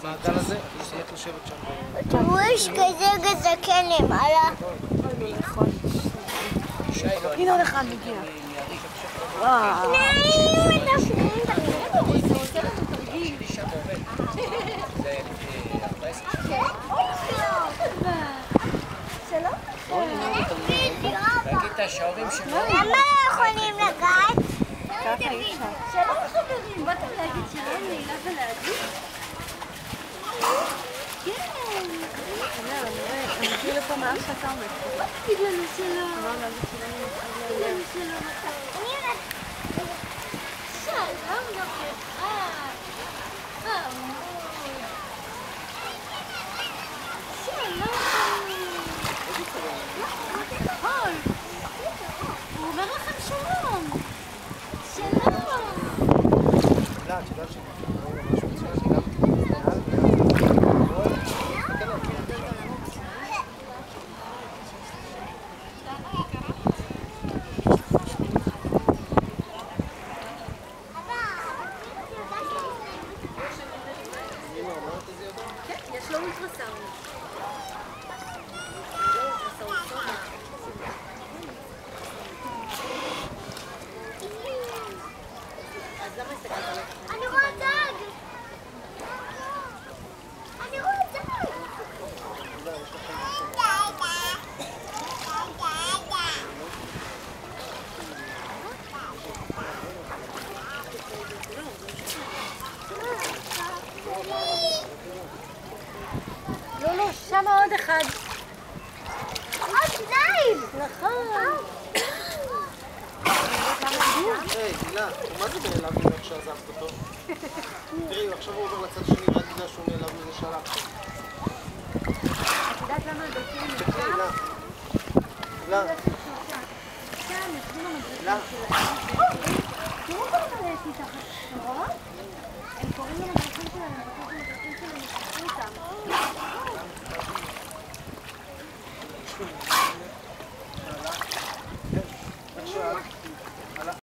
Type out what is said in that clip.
המעגל הזה, אז צריך לשבת שם. תראו, יש כזה גזקן למעלה. הנה עוד אחד מגיע. וואו. למה לא יכולים לגעת? ככה אי אפשר. שלום חברים, באתם להגיד שלום להילה ולהגיד? כן. אני אגיע לפה מעל שאתה עומד. תגיד לנו שלום. אמרנו להגיד שלום. תגיד לנו שלום. שלום נוכחה. שלום. הוא אומר לכם שלום. שלום. את יודעת שמשהו מצוין שגם יש לו אולטרסאונד. אני רואה דג! אני רואה דג! לא, לא, שם עוד אחד. עוד שניים! נכון. היי, הילה, מה זה נעלב ממך שעזבת אותו? תראי, עכשיו הוא עובר לצד שני רק בגלל שהוא נעלב מזה שהלכת. את יודעת למה הדתיים הם תראי, הילה. הילה. שם, יושבים המדריכים הילה. שלהם. תראו כל מה יש מתחת, רואה? הם קוראים לו